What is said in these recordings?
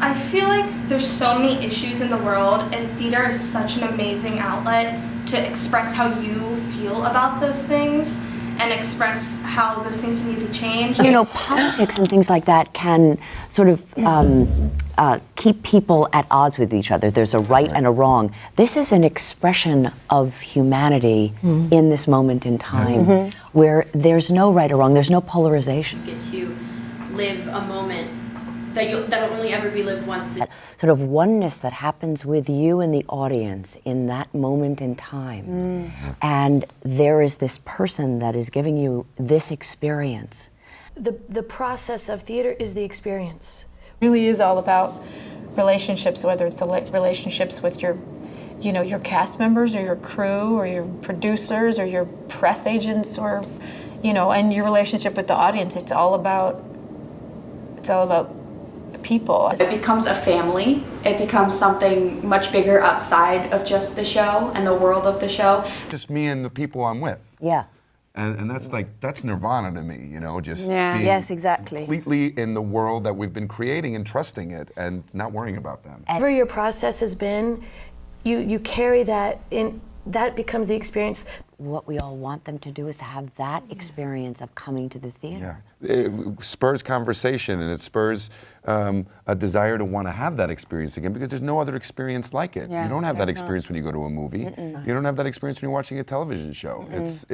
I feel like there's so many issues in the world, and theater is such an amazing outlet to express how you feel about those things and express how those things need to be changed. You know, politics and things like that can sort of keep people at odds with each other. There's a right and a wrong. This is an expression of humanity in this moment in time where there's no right or wrong, there's no polarization. You get to live a moment that'll only ever be lived once. That sort of oneness that happens with you and the audience in that moment in time. And there is this person that is giving you this experience. The process of theater is the experience. It really is all about relationships, whether it's the relationships with your cast members or your crew or your producers or your press agents or, and your relationship with the audience. It's all about people. It becomes a family. It becomes something much bigger outside of just the show and the world of the show. Just me and the people I'm with. Yeah. And that's nirvana to me, just Yeah. being Yes, exactly. completely in the world that we've been creating and trusting it and not worrying about them. Whatever your process has been, you carry that in. That becomes the experience. What we all want them to do is to have that experience of coming to the theater. Yeah. It spurs conversation, and it spurs a desire to want to have that experience again, because there's no other experience like it. Yeah, You don't have that there's experience when you go to a movie. You don't have that experience when you're watching a television show. It's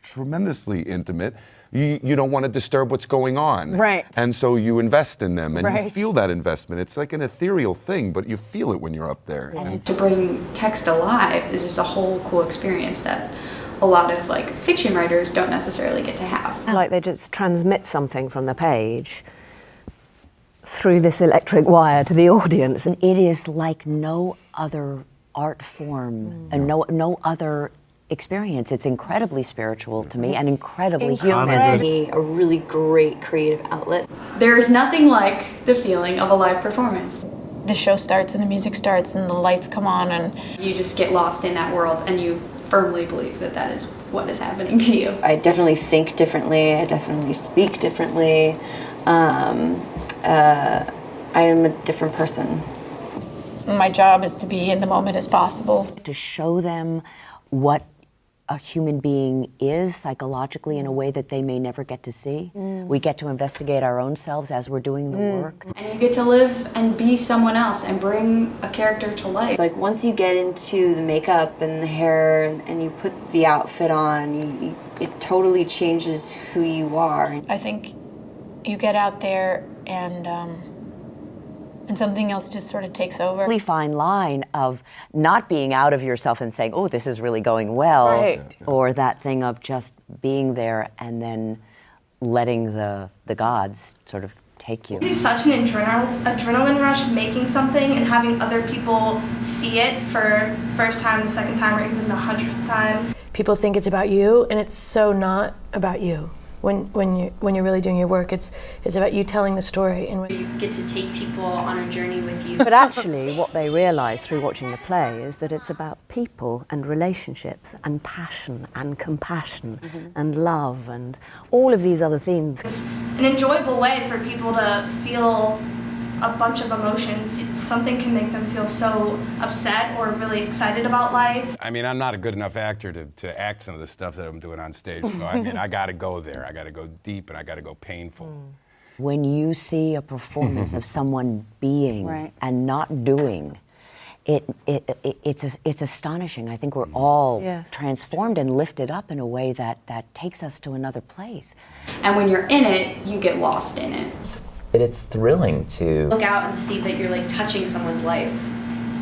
tremendously intimate. You don't want to disturb what's going on. Right. And so you invest in them, and you Right. feel that investment. It's like an ethereal thing, but you feel it when you're up there. And to bring text alive is just a whole cool experience that a lot of fiction writers don't necessarily get to have. Like they just transmit something from the page through this electric wire to the audience. And it is like no other art form and no other experience. It's incredibly spiritual to me and incredibly human. A really great creative outlet. There's nothing like the feeling of a live performance. The show starts and the music starts and the lights come on and You just get lost in that world, and you firmly believe that is what is happening to you. I definitely think differently. I definitely speak differently. I am a different person. my job is to be in the moment as possible. To show them what a human being is psychologically in a way that they may never get to see. We get to investigate our own selves as we're doing the work. And you get to live and be someone else and bring a character to life. It's like once you get into the makeup and the hair and you put the outfit on, it totally changes who you are. I think you get out there and something else just sort of takes over. Really fine line of not being out of yourself and saying, oh, this is really going well, Right. or that thing of just being there and then letting the gods sort of take you. It's such an adrenaline rush making something and having other people see it for the first time, the second time, or even the 100th time. People think it's about you, and it's so not about you. When you're really doing your work, it's about you telling the story. And You get to take people on a journey with you. But actually, what they realise through watching the play is that it's about people and relationships and passion and compassion and love and all of these other themes. It's an enjoyable way for people to feel a bunch of emotions. Something can make them feel so upset or really excited about life. I mean, I'm not a good enough actor to act some of the stuff that I'm doing on stage. So, I mean, I got to go there. I got to go deep, and I got to go painful. When you see a performance of someone being Right. and not doing, it's astonishing. I think we're all Yes. transformed and lifted up in a way that takes us to another place. And when you're in it, you get lost in it. It's thrilling to Look out and see that you're touching someone's life.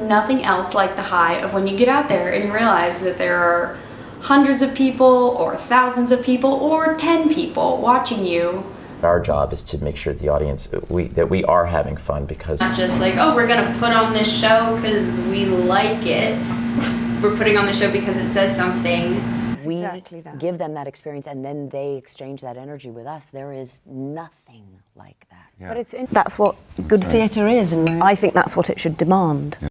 Nothing else like the high of when you get out there and you realize that there are hundreds of people or thousands of people or 10 people watching you. our job is to make sure the audience that we are having fun, because Not just oh, we're gonna put on this show because we like it. We're putting on the show because it says something. We exactly that. give them that experience and then they exchange that energy with us. There is nothing like that. But that's what good theatre is, and I think that's what it should demand.